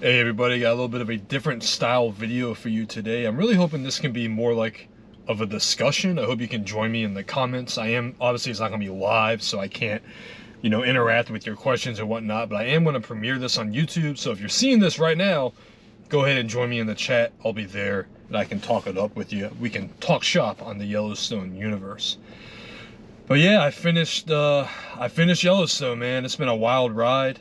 Hey everybody, got a little bit of a different style video for you today. I'm really hoping this can be more like of a discussion. I hope you can join me in the comments. Obviously it's not gonna be live, so I can't, interact with your questions or whatnot, but I am gonna premiere this on YouTube. So if you're seeing this right now, go ahead and join me in the chat. I'll be there and I can talk it up with you. We can talk shop on the Yellowstone universe. But yeah, I finished Yellowstone, man. It's been a wild ride.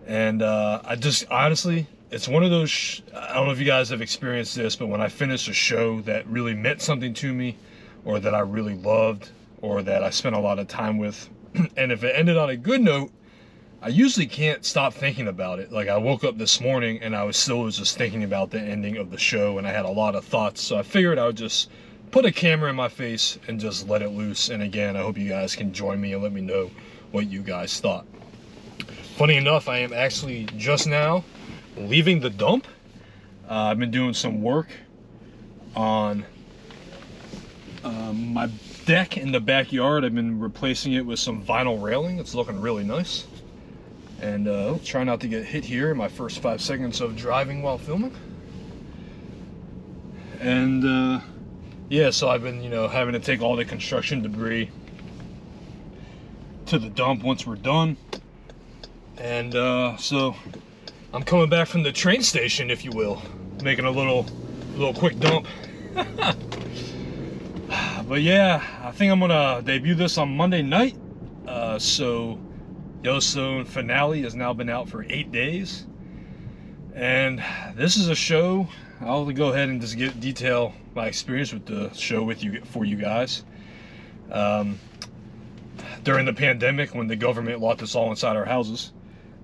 And I just, honestly, it's one of those, I don't know if you guys have experienced this, but when I finish a show that really meant something to me, or that I really loved, or that I spent a lot of time with, and if it ended on a good note, I usually can't stop thinking about it. Like, I woke up this morning and I was just thinking about the ending of the show, and I had a lot of thoughts, so I figured I would just put a camera in my face and just let it loose. And again, I hope you guys can join me and let me know what you guys thought. Funny enough, I am actually just now leaving the dump. I've been doing some work on my deck in the backyard. I've been replacing it with some vinyl railing. It's looking really nice. And try not to get hit here in my first 5 seconds of driving while filming. And yeah, so I've been, having to take all the construction debris to the dump once we're done. And so I'm coming back from the train station, if you will, making a little quick dump. But yeah, I think I'm gonna debut this on Monday night. So Yellowstone finale has now been out for 8 days, and this is a show. I'll go ahead and just detail my experience with the show for you guys. During the pandemic, when the government locked us all inside our houses,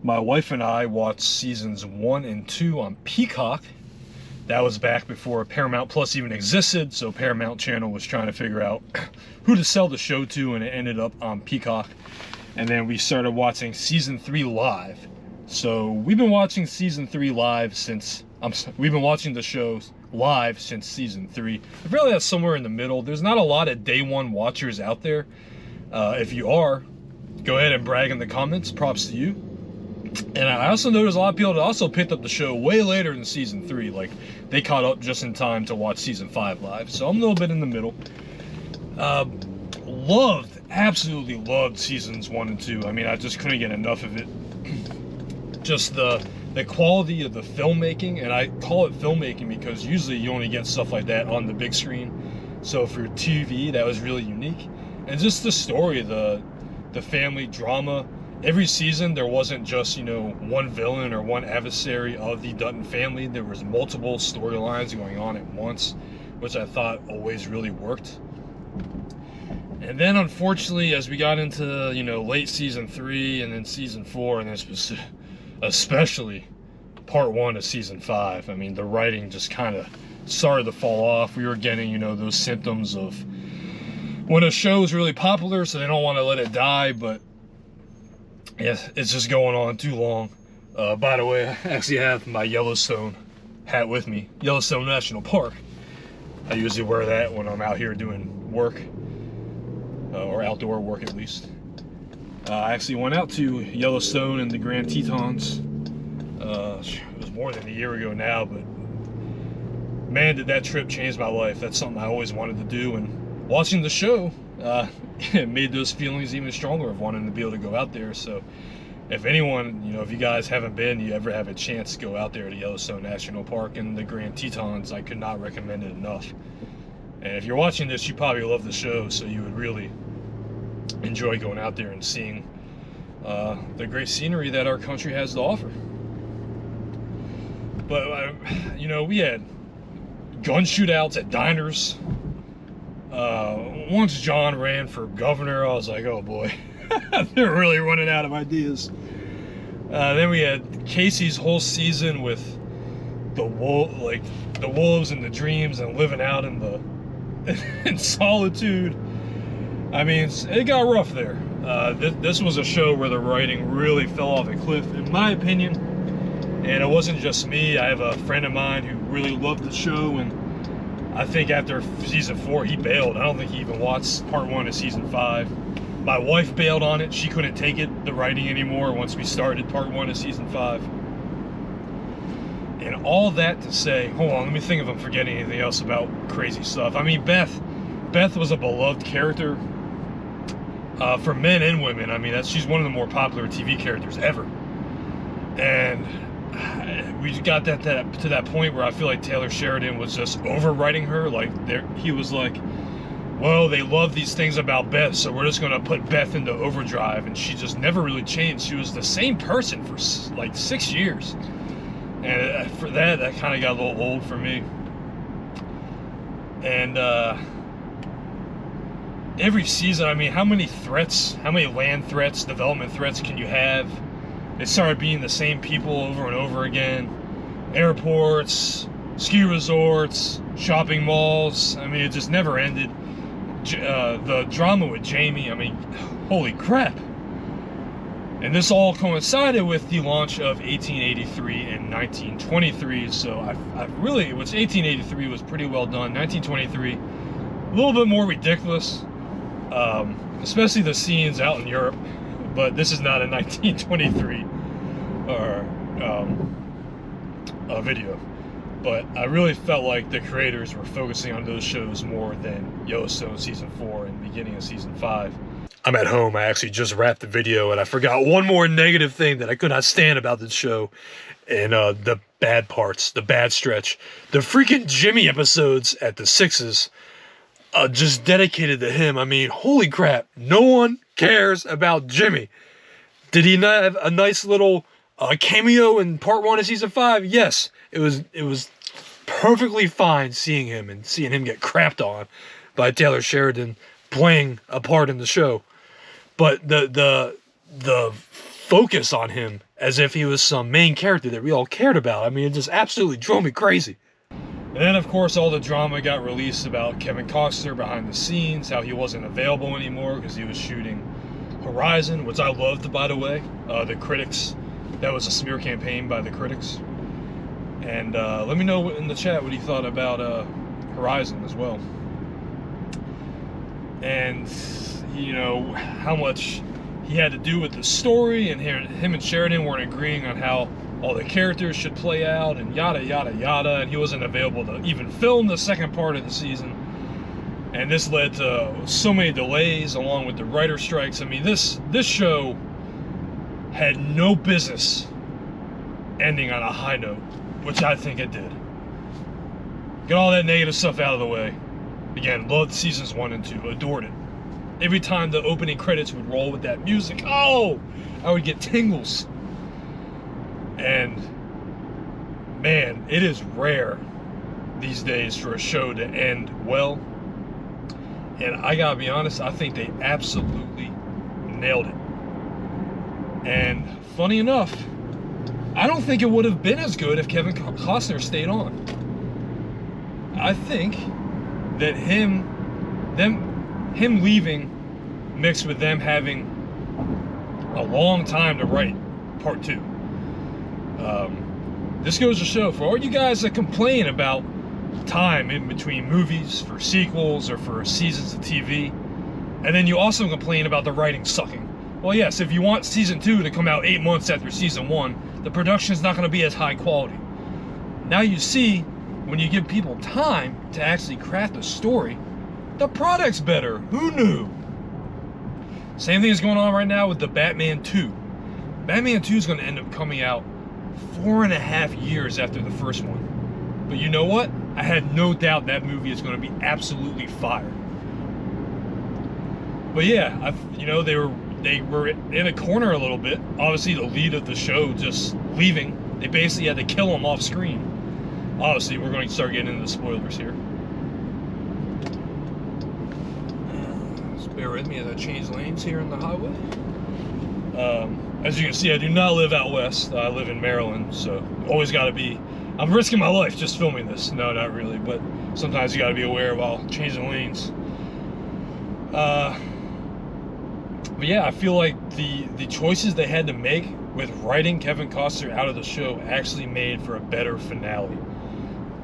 my wife and I watched seasons 1 and 2 on Peacock. That was back before Paramount Plus even existed, so Paramount Channel was trying to figure out who to sell the show to, and it ended up on Peacock. And then we started watching season 3 live. So we've been watching season 3 live since, we've been watching the shows live since season 3. I feel like that's somewhere in the middle. There's not a lot of day one watchers out there. If you are, go ahead and brag in the comments. Props to you. And I also noticed a lot of people that also picked up the show way later than season 3. Like, they caught up just in time to watch season 5 live. So I'm a little bit in the middle. Absolutely loved seasons 1 and 2. I mean, I just couldn't get enough of it. Just the quality of the filmmaking, and I call it filmmaking because usually you only get stuff like that on the big screen. So for TV, that was really unique. And just the story, the family drama. Every season, there wasn't just, one villain or one adversary of the Dutton family. There was multiple storylines going on at once, which I thought always really worked. And then, unfortunately, as we got into, late season 3 and then season 4, and then especially part 1 of season 5, I mean, the writing just kind of started to fall off. We were getting, those symptoms of when a show is really popular, so they don't want to let it die, but yeah, it's just going on too long. By the way, I actually have my Yellowstone hat with me. Yellowstone National Park. I usually wear that when I'm out here doing work, or outdoor work at least. I actually went out to Yellowstone and the Grand Tetons. It was more than a year ago now, but man, did that trip change my life. That's something I always wanted to do, and watching the show, it made those feelings even stronger of wanting to be able to go out there. So if anyone, if you guys haven't been, you ever have a chance to go out there to Yellowstone National Park and the Grand Tetons, I could not recommend it enough. And if you're watching this, you probably love the show, so you would really enjoy going out there and seeing the great scenery that our country has to offer. But, we had gun shootouts at diners. Once John ran for governor, I was like, oh boy, they're really running out of ideas. Then we had Casey's whole season with the wolves and the dreams and living out in solitude. I mean, it got rough there. This was a show where the writing really fell off a cliff, in my opinion. And it wasn't just me. I have a friend of mine who really loved the show, and I think after season 4, he bailed. I don't think he even watched part 1 of season 5. My wife bailed on it. She couldn't take it, the writing anymore, once we started part 1 of season 5. And all that to say, hold on, let me think if I'm forgetting anything else about crazy stuff. I mean, Beth was a beloved character for men and women. I mean, she's one of the more popular TV characters ever. And we got to that point where I feel like Taylor Sheridan was just overwriting her. Like, he was like, well, they love these things about Beth, so we're just going to put Beth into overdrive. And she just never really changed. She was the same person for like 6 years. And for that kind of got a little old for me. And every season, I mean, how many land threats, development threats can you have? It started being the same people over and over again. Airports, ski resorts, shopping malls. I mean, it just never ended. The drama with Jamie, I mean, holy crap. And this all coincided with the launch of 1883 and 1923. So I really, which 1883 was pretty well done. 1923, a little bit more ridiculous, especially the scenes out in Europe. But this is not a 1923 a video. But I really felt like the creators were focusing on those shows more than Yellowstone Season 4 and beginning of Season 5. I'm at home. I actually just wrapped the video, and I forgot one more negative thing that I could not stand about this show. And the bad parts, the bad stretch. The freaking Jimmy episodes at the 6s, just dedicated to him. I mean, holy crap. No one cares about Jimmy. Did he not have a nice little cameo in part 1 of Season 5? Yes. It was perfectly fine seeing him and seeing him get crapped on by Taylor Sheridan playing a part in the show. But the focus on him as if he was some main character that we all cared about, I mean, it just absolutely drove me crazy. And then, of course, all the drama got released about Kevin Costner behind the scenes, how he wasn't available anymore because he was shooting Horizon, which I loved, by the way. The critics, that was a smear campaign by the critics. And let me know in the chat what you thought about Horizon as well. And, you know, how much he had to do with the story, and him and Sheridan weren't agreeing on how all the characters should play out, and yada, yada, yada, and he wasn't available to even film the second part of the season. And this led to so many delays, along with the writer strikes. I mean, this show had no business ending on a high note, which I think it did. Get all that negative stuff out of the way. Again, loved seasons 1 and 2, adored it. Every time the opening credits would roll with that music, oh, I would get tingles. And man, it is rare these days for a show to end well. And I gotta be honest, I think they absolutely nailed it. And funny enough, I don't think it would have been as good if Kevin Costner stayed on. I think that him leaving, mixed with them having a long time to write part 2. This goes to show, for all you guys that complain about time in between movies, for sequels, or for seasons of TV, and then you also complain about the writing sucking. Well, yes, if you want season 2 to come out 8 months after season 1, the production's not going to be as high quality. Now you see, when you give people time to actually craft a story, the product's better. Who knew? Same thing is going on right now with the Batman 2. Batman 2 is going to end up coming out 4.5 years after the first one. But you know what? I had no doubt that movie is going to be absolutely fire. But yeah, you know, they were in a corner a little bit. Obviously, the lead of the show just leaving. They basically had to kill him off screen. Obviously, we're going to start getting into the spoilers here. Just bear with me as I change lanes here on the highway. As you can see, I do not live out west. I live in Maryland, so always got to be... I'm risking my life just filming this. No, not really, but sometimes you got to be aware while changing lanes. But yeah, I feel like the choices they had to make with writing Kevin Costner out of the show actually made for a better finale.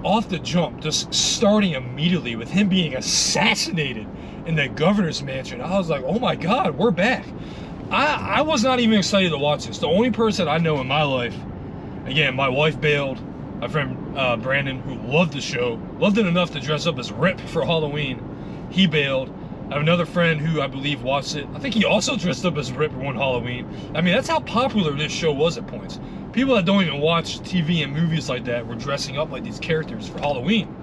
Off the jump, just starting immediately with him being assassinated in the governor's mansion, I was like, oh my God, we're back. I was not even excited to watch this. The only person I know in my life, again, my wife bailed, My friend Brandon, who loved the show, loved it enough to dress up as Rip for Halloween. He bailed. I have another friend who I believe watched it. I think he also dressed up as Rip one Halloween. I mean, that's how popular this show was at points. People that don't even watch TV and movies like that were dressing up like these characters for Halloween.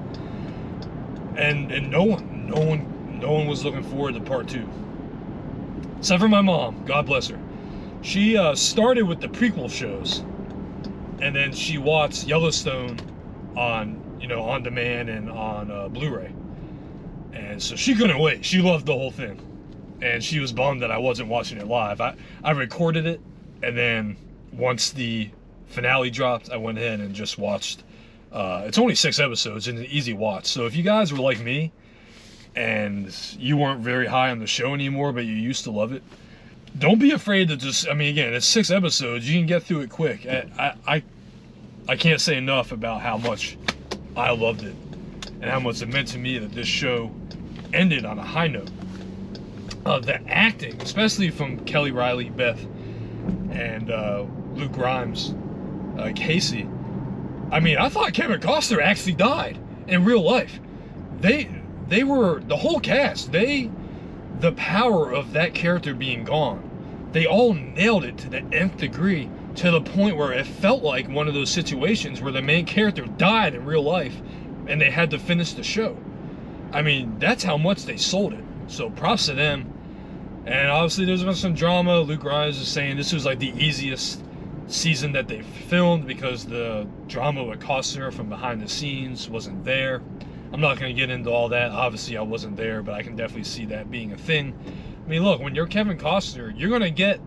And no one was looking forward to part 2. Except for my mom, God bless her. She started with the prequel shows, and then she watched Yellowstone on demand and on Blu-ray. And so she couldn't wait. She loved the whole thing. And she was bummed that I wasn't watching it live. I recorded it, and then once the finale dropped, I went ahead and just watched. It's only 6 episodes and an easy watch. So if you guys were like me and you weren't very high on the show anymore, but you used to love it, don't be afraid to just, I mean, again, it's 6 episodes. You can get through it quick. I can't say enough about how much I loved it and how much it meant to me that this show ended on a high note. The acting, especially from Kelly Riley, Beth, and Luke Grimes, Casey. I mean, I thought Kevin Costner actually died in real life. They were, the whole cast, the power of that character being gone, they all nailed it to the nth degree, to the point where it felt like one of those situations where the main character died in real life and they had to finish the show. I mean, that's how much they sold it. So props to them. And obviously there's been some drama. Luke Grimes is saying this was like the easiest season that they filmed because the drama with Costner from behind the scenes wasn't there. I'm not going to get into all that. Obviously I wasn't there, but I can definitely see that being a thing. I mean, look, when you're Kevin Costner, you're going to get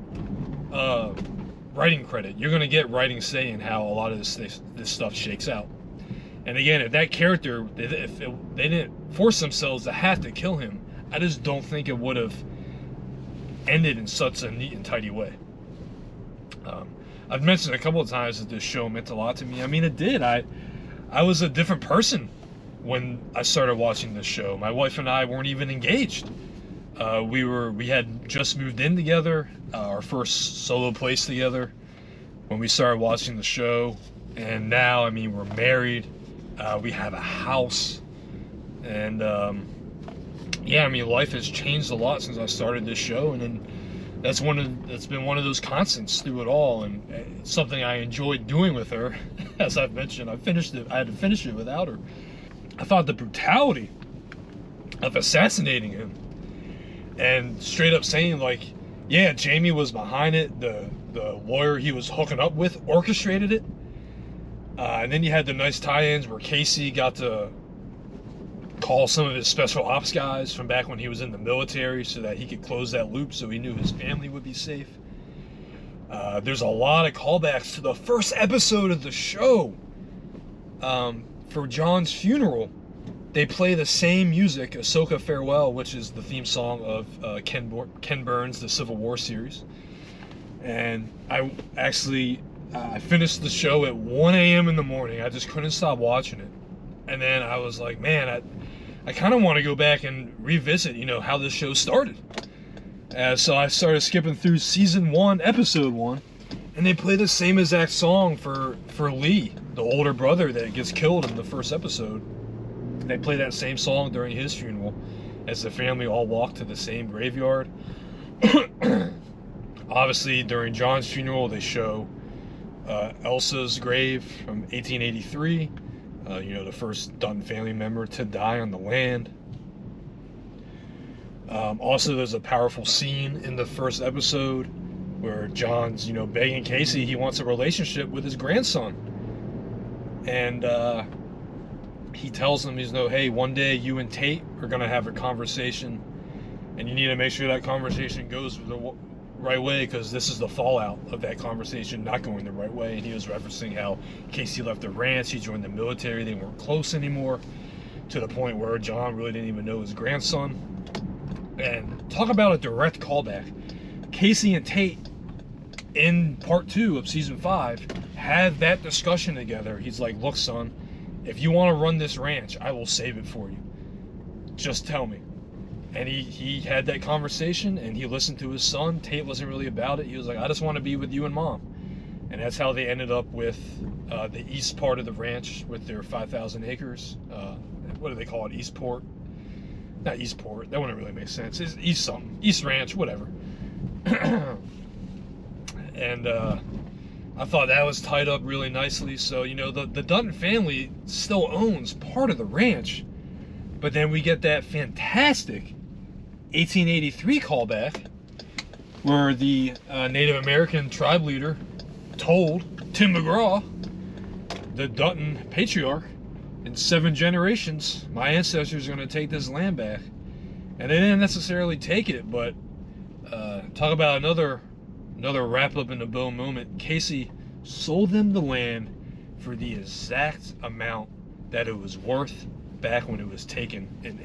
writing credit. You're going to get writing say in how a lot of this stuff shakes out. And again, if that character, if they didn't force themselves to have to kill him, I just don't think it would have ended in such a neat and tidy way. I've mentioned a couple of times that this show meant a lot to me. I mean, it did. I was a different person when I started watching this show. My wife and I weren't even engaged. We had just moved in together, our first solo place together when we started watching the show. And now, I mean, we're married. We have a house. And yeah, I mean, life has changed a lot since I started this show, and then that's been one of those constants through it all, and it's something I enjoyed doing with her. As I've mentioned, I had to finish it without her. I thought the brutality of assassinating him and straight up saying, like, yeah, Jamie was behind it, the lawyer he was hooking up with orchestrated it, and then you had the nice tie-ins where Casey got to call some of his special ops guys from back when he was in the military so that he could close that loop so he knew his family would be safe. There's a lot of callbacks to the first episode of the show. For John's funeral, they play the same music, Ahsoka Farewell, which is the theme song of Ken Burns' The Civil War series. And I finished the show at 1 a.m. in the morning. I just couldn't stop watching it. And then I was like, man, I kind of want to go back and revisit, how this show started. So I started skipping through season 1, episode 1, and they play the same exact song for Lee, the older brother that gets killed in the first episode. They play that same song during his funeral as the family all walk to the same graveyard. Obviously, during John's funeral, they show Elsa's grave from 1883. The first Dutton family member to die on the land. Also, there's a powerful scene in the first episode where John's, begging Casey he wants a relationship with his grandson. And he tells him, hey, one day you and Tate are going to have a conversation, and you need to make sure that conversation goes the right way, because this is the fallout of that conversation not going the right way. And he was referencing how Casey left the ranch, he joined the military, they weren't close anymore, to the point where John really didn't even know his grandson. And talk about a direct callback. Casey and Tate in part 2 of season 5 had that discussion together. He's like, look, son, if you want to run this ranch, I will save it for you. Just tell me. And he had that conversation, and he listened to his son. Tate wasn't really about it. He was like, I just want to be with you and mom. And that's how they ended up with the east part of the ranch with their 5,000 acres. What do they call it? Eastport? Not Eastport. That wouldn't really make sense. It's East something. East Ranch, whatever. And I thought that was tied up really nicely. So, you know, the Dutton family still owns part of the ranch. But then we get that fantastic 1883 callback where the Native American tribe leader told Tim McGraw, the Dutton patriarch, in 7 generations, my ancestors are going to take this land back. And they didn't necessarily take it, but talk about another wrap up in the bow moment. Casey sold them the land for the exact amount that it was worth back when it was taken in the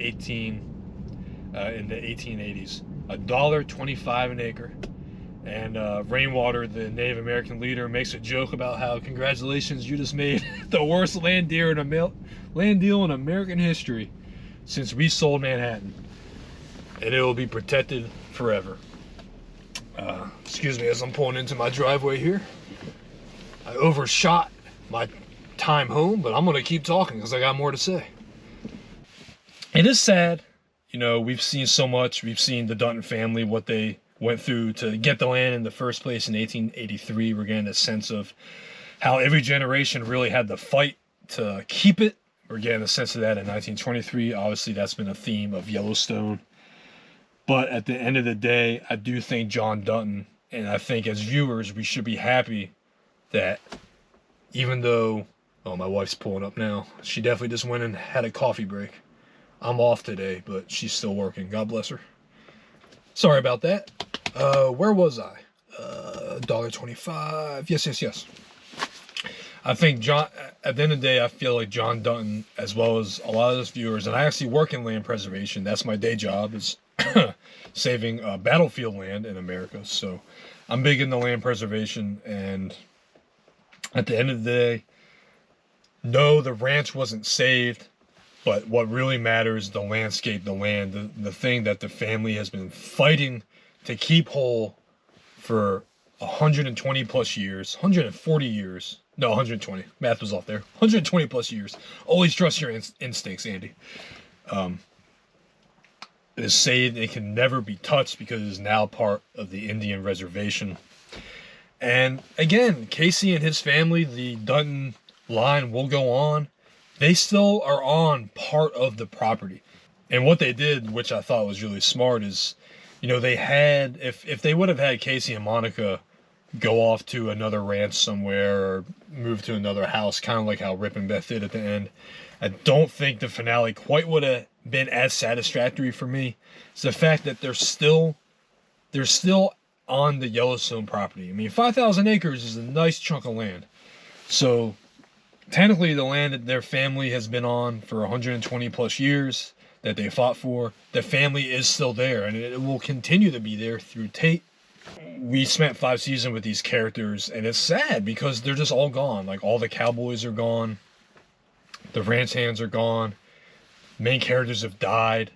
1880s. $1.25 an acre. And Rainwater, the Native American leader, makes a joke about how, congratulations, you just made the worst land deal in American history since we sold Manhattan. And it will be protected forever. Excuse me as I'm pulling into my driveway here. I overshot my time home, but I'm going to keep talking because I got more to say. It is sad. You know, we've seen so much. We've seen the Dutton family, what they went through to get the land in the first place in 1883. We're getting a sense of how every generation really had to fight to keep it. We're getting a sense of that in 1923. Obviously, that's been a theme of Yellowstone. But at the end of the day, I do think John Dutton, and I think as viewers, we should be happy that even though, oh, my wife's pulling up now. She definitely just went and had a coffee break. I'm off today, but she's still working. God bless her. Sorry about that. Where was I? $1.25. Yes. I think John, at the end of the day, I feel like John Dutton, as well as a lot of his viewers, and I actually work in land preservation. That's my day job, is saving battlefield land in America. So I'm big into land preservation, and at the end of the day, no, the ranch wasn't saved, but what really matters, the landscape, the land, the thing that the family has been fighting to keep whole for 120 plus years, 140 years. No, 120. Math was off there. 120 plus years. Always trust your instincts, Andy. It is saved. It can never be touched because it is now part of the Indian reservation. And again, Casey and his family, the Dutton line will go on. They still are on part of the property. And what they did, which I thought was really smart, is, you know, they had, if they would have had Casey and Monica go off to another ranch somewhere or move to another house, kind of like how Rip and Beth did at the end, I don't think the finale quite would have been as satisfactory for me. It's the fact that they're still on the Yellowstone property. I mean, 5,000 acres is a nice chunk of land. So technically the land that their family has been on for 120 plus years that they fought for, the family is still there, and it will continue to be there through Tate. We spent 5 seasons with these characters, and it's sad because they're just all gone. Like, all the cowboys are gone. The ranch hands are gone. Main characters have died.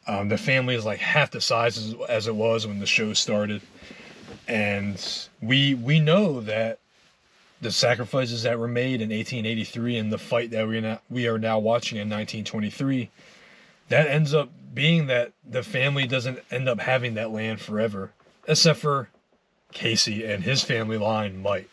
The family is like half the size as it was when the show started. And we know that the sacrifices that were made in 1883 and the fight that we are now watching in 1923, that ends up being that the family doesn't end up having that land forever, except for Casey and his family line might.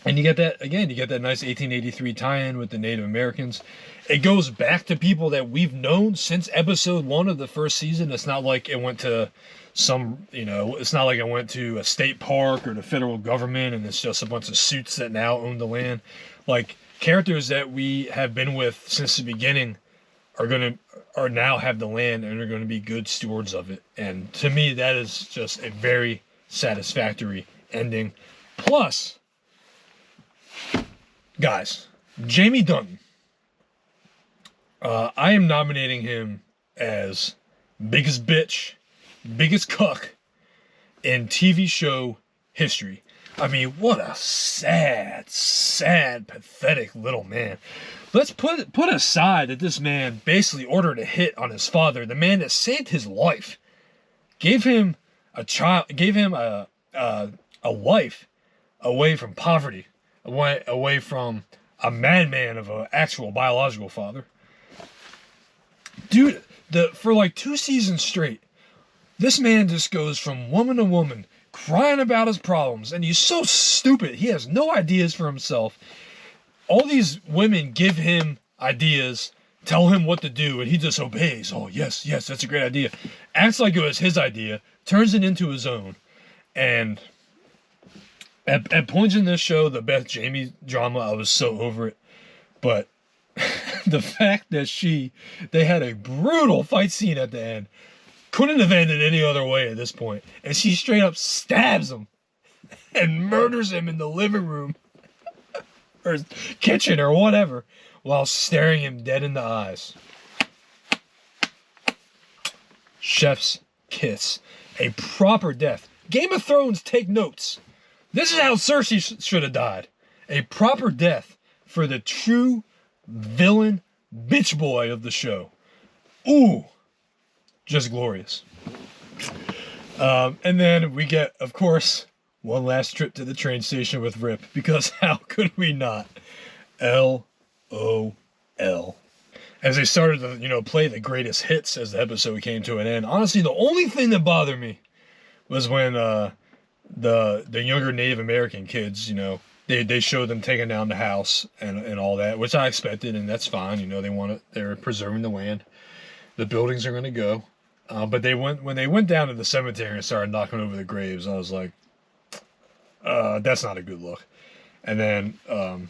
And you get that, again, you get that nice 1883 tie-in with the Native Americans. It goes back to people that we've known since episode 1 of the first season. It's not like it went to it's not like it went to a state park or the federal government and it's just a bunch of suits that now own the land. Like, characters that we have been with since the beginning are now have the land and are going to be good stewards of it. And to me, that is just a very satisfactory ending. Plus, guys, Jamie Dutton, I am nominating him as biggest bitch, biggest cuck in TV show history. I mean, what a sad, pathetic little man. Let's put aside that this man basically ordered a hit on his father, the man that saved his life, gave him a child, gave him a a wife away from poverty, away from a madman of an actual biological father. Dude, for like 2 seasons straight, this man just goes from woman to woman, crying about his problems, and he's so stupid. He has no ideas for himself. All these women give him ideas, tell him what to do, and he just obeys. Oh, yes, that's a great idea. Acts like it was his idea, turns it into his own. And at points in this show, the Beth Jamie drama, I was so over it. But the fact that they had a brutal fight scene at the end, couldn't have ended any other way at this point. And she straight up stabs him and murders him in the living room or kitchen or whatever while staring him dead in the eyes. Chef's kiss. A proper death. Game of Thrones, take notes. This is how Cersei should have died. A proper death for the true villain bitch boy of the show. Ooh. Just glorious. And then we get, of course, one last trip to the train station with Rip, because how could we not? LOL. As they started to, play the greatest hits as the episode came to an end. Honestly, the only thing that bothered me was when the younger Native American kids, they showed them taking down the house and all that, which I expected, and that's fine. They're preserving the land. The buildings are going to go. But when they went down to the cemetery and started knocking over the graves, I was like, that's not a good look. And then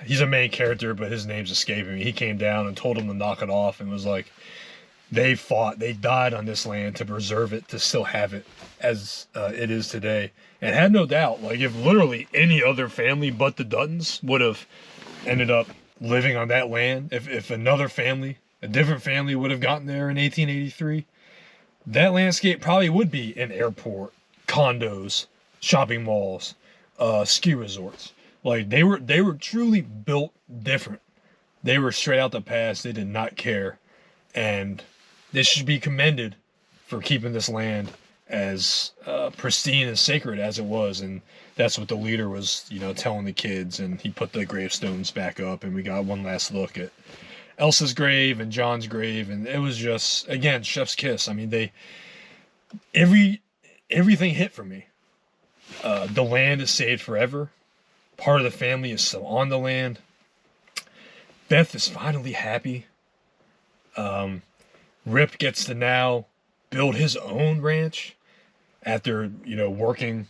he's a main character, but his name's escaping me. He came down and told them to knock it off, and was like, they died on this land to preserve it, to still have it as it is today. And had no doubt, like, if literally any other family but the Duttons would have ended up living on that land, if another family, a different family would have gotten there in 1883, that landscape probably would be an airport, condos, shopping malls, ski resorts. Like, they were truly built different. They were straight out the past. They did not care. And they should be commended for keeping this land as pristine and sacred as it was. And that's what the leader was, telling the kids. And he put the gravestones back up, and we got one last look at Elsa's grave and John's grave, and it was just, again, chef's kiss. I mean, everything hit for me. The land is saved forever. Part of the family is still on the land. Beth is finally happy. Rip gets to now build his own ranch after, working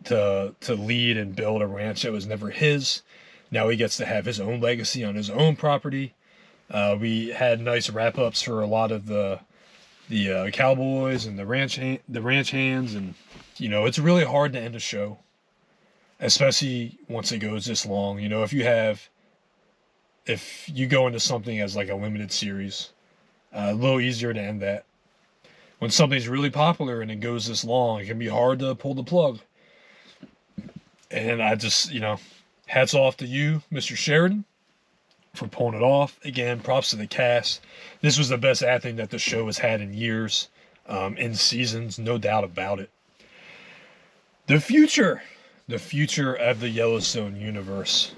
to lead and build a ranch that was never his. Now he gets to have his own legacy on his own property. We had nice wrap-ups for a lot of the cowboys and the ranch hands, and it's really hard to end a show, especially once it goes this long. If you go into something as like a limited series, a little easier to end that. When something's really popular and it goes this long, it can be hard to pull the plug. And I just, hats off to you, Mr. Sheridan, for pulling it off. Again, props to the cast. This was the best acting that the show has had in years, in seasons, no doubt about it. The future of the Yellowstone universe.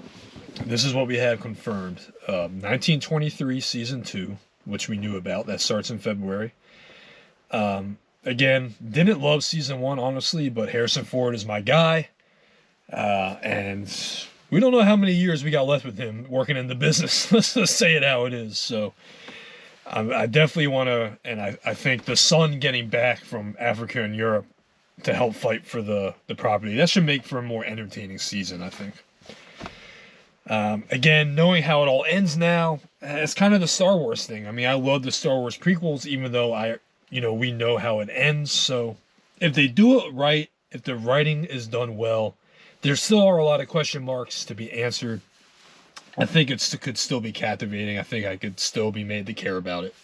This is what we have confirmed. 1923 season 2, which we knew about. That starts in February. Again, didn't love season 1, honestly, but Harrison Ford is my guy. And we don't know how many years we got left with him working in the business. Let's just say it how it is. So I definitely want to, and I think the son getting back from Africa and Europe to help fight for the property, that should make for a more entertaining season, I think. Again, knowing how it all ends now, it's kind of the Star Wars thing. I mean, I love the Star Wars prequels, even though we know how it ends. So if they do it right, if the writing is done well, there still are a lot of question marks to be answered. I think it could still be captivating. I think I could still be made to care about it.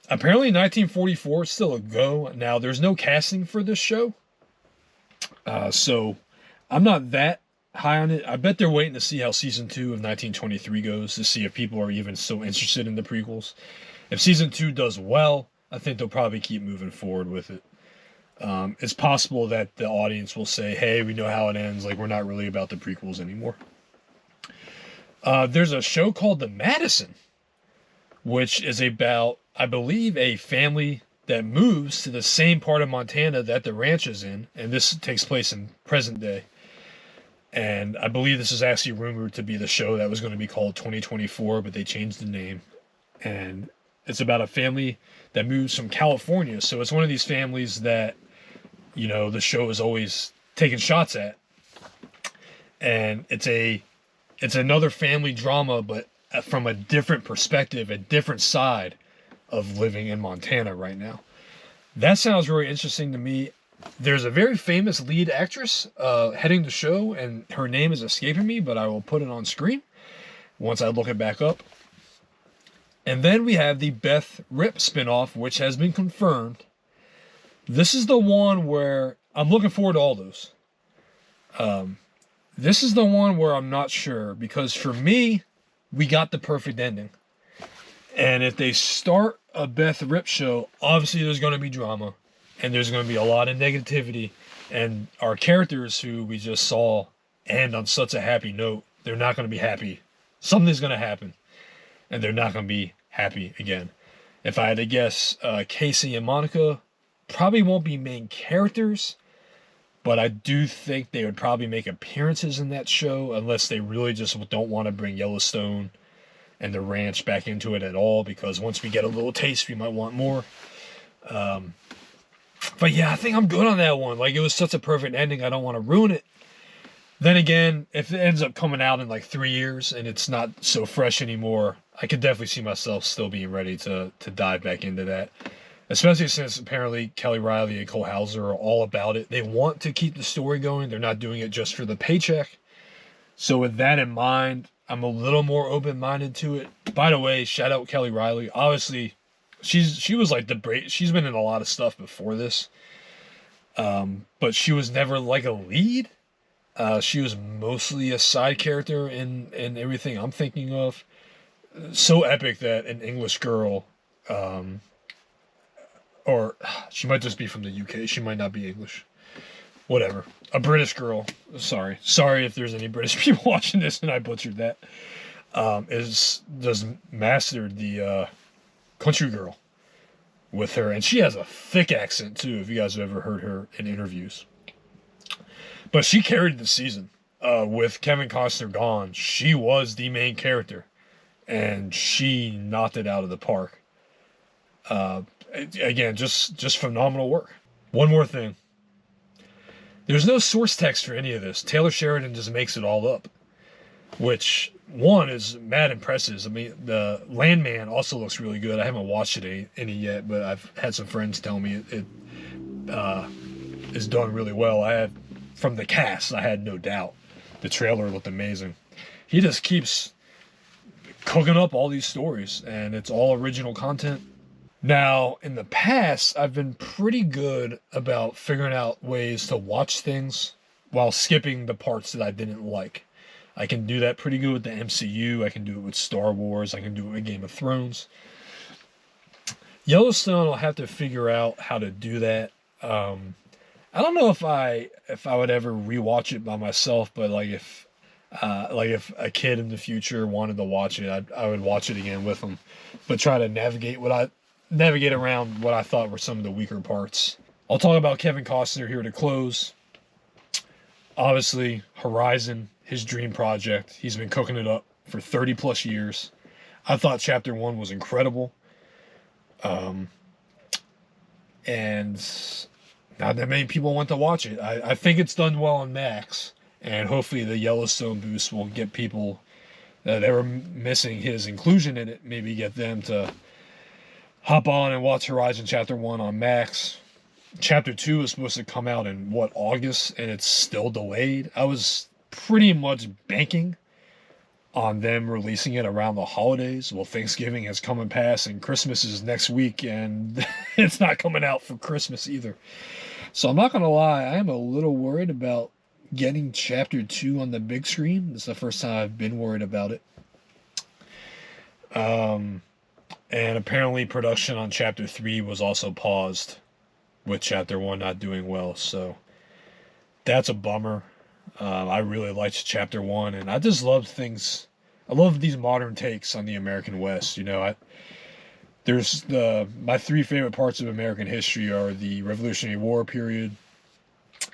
Apparently 1944 is still a go. Now, there's no casting for this show. So I'm not that high on it. I bet they're waiting to see how season 2 of 1923 goes, to see if people are even still interested in the prequels. If season 2 does well, I think they'll probably keep moving forward with it. It's possible that the audience will say, hey, we know how it ends, like we're not really about the prequels anymore. There's a show called The Madison, which is about, I believe, a family that moves to the same part of Montana that the ranch is in, and this takes place in present day. And I believe this is actually rumored to be the show that was going to be called 2024, but they changed the name. And it's about a family that moves from California. So it's one of these families that, you know, the show is always taking shots at. And it's another family drama, but from a different perspective, a different side of living in Montana right now. That sounds very interesting to me. There's a very famous lead actress heading the show, and her name is escaping me, but I will put it on screen once I look it back up. And then we have the Beth Rip spinoff, which has been confirmed. This is the one where I'm looking forward to all those. This is the one where I'm not sure, because for me, we got the perfect ending. And if they start a Beth Rip show, obviously there's going to be drama, and there's going to be a lot of negativity, and our characters who we just saw end on such a happy note, they're not going to be happy. Something's going to happen, and they're not going to be happy again. If I had to guess, Casey and Monica probably won't be main characters, but I do think they would probably make appearances in that show, unless they really just don't want to bring Yellowstone and the ranch back into it at all, because once we get a little taste, we might want more. But yeah, I think I'm good on that one. Like, it was such a perfect ending, I don't want to ruin it. Then again, if it ends up coming out in like 3 years and it's not so fresh anymore, I could definitely see myself still being ready to dive back into that. Especially since apparently Kelly Riley and Cole Hauser are all about it. They want to keep the story going. They're not doing it just for the paycheck. So with that in mind, I'm a little more open-minded to it. By the way, shout out Kelly Riley. Obviously, she was like she's been in a lot of stuff before this. But she was never like a lead. She was mostly a side character in everything I'm thinking of. So epic that an English girl, or she might just be from the UK. She might not be English. Whatever. A British girl. Sorry if there's any British people watching this and I butchered that. Is just mastered the country girl with her, and she has a thick accent too. If you guys have ever heard her in interviews, but she carried the season with Kevin Costner gone. She was the main character, and she knocked it out of the park. Again, just phenomenal work. One more thing. There's no source text for any of this. Taylor Sheridan just makes it all up, which, one, is mad impressive. I mean, the Landman also looks really good. I haven't watched it any yet, but I've had some friends tell me it is done really well. From the cast, I had no doubt. The trailer looked amazing. He just keeps cooking up all these stories, and it's all original content. Now, in the past, I've been pretty good about figuring out ways to watch things while skipping the parts that I didn't like. I can do that pretty good with the MCU. I can do it with Star Wars. I can do it with Game of Thrones. Yellowstone, I'll have to figure out how to do that. I don't know if I would ever rewatch it by myself, but if a kid in the future wanted to watch it, I would watch it again with them, but try to navigate around what I thought were some of the weaker parts. I'll talk about Kevin Costner here to close. Obviously, Horizon, his dream project. He's been cooking it up for 30 plus years. I thought Chapter 1 was incredible. And not that many people went to watch it. I think it's done well on Max, and hopefully the Yellowstone boost will get people that were missing his inclusion in it, maybe get them to hop on and watch Horizon Chapter 1 on Max. Chapter 2 is supposed to come out in, August, and it's still delayed. I was pretty much banking on them releasing it around the holidays. Well, Thanksgiving has come and passed, and Christmas is next week, and it's not coming out for Christmas either. So I'm not going to lie, I am a little worried about getting Chapter 2 on the big screen. This is the first time I've been worried about it. And apparently production on Chapter 3 was also paused with chapter 1 not doing well. So that's a bummer. I really liked chapter 1, and I just love things. I love these modern takes on the American West. You know, there's my three favorite parts of American history are the Revolutionary War period,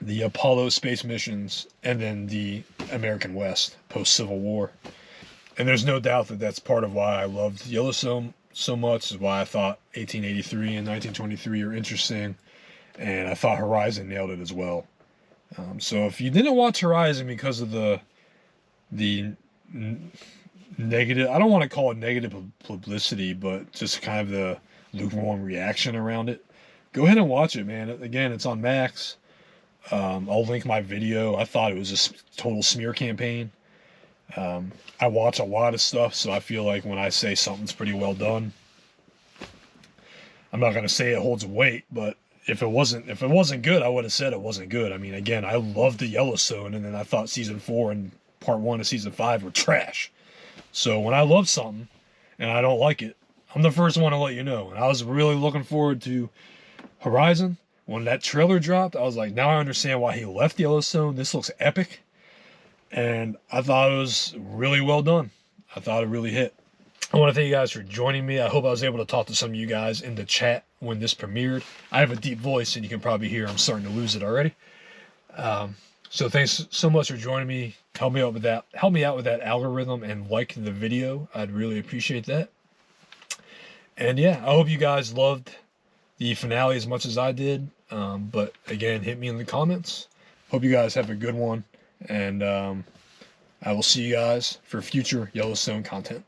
the Apollo space missions, and then the American West post-Civil War. And there's no doubt that that's part of why I loved Yellowstone so much, is why I thought 1883 and 1923 are interesting, and I thought Horizon nailed it as well. So if you didn't watch Horizon because of the negative, I don't want to call it negative publicity, but just kind of the lukewarm reaction around it, go ahead and watch it, man. Again, it's on Max. I'll link my video. I thought it was a total smear campaign. I watch a lot of stuff, so I feel like when I say something's pretty well done, I'm not going to say it holds weight, but if it wasn't good, I would have said it wasn't good. I mean, again, I loved the Yellowstone, and then I thought season 4 and part 1 of season 5 were trash. So when I love something and I don't like it, I'm the first one to let you know. And I was really looking forward to Horizon. When that trailer dropped, I was like, now I understand why he left Yellowstone. This looks epic. And I thought it was really well done. I thought it really hit. I want to thank you guys for joining me. I hope I was able to talk to some of you guys in the chat when this premiered. I have a deep voice, and you can probably hear I'm starting to lose it already. So thanks so much for joining me. Help me out with that. Help me out with that algorithm and like the video. I'd really appreciate that. And yeah, I hope you guys loved the finale as much as I did. But again, hit me in the comments. Hope you guys have a good one. And I will see you guys for future Yellowstone content.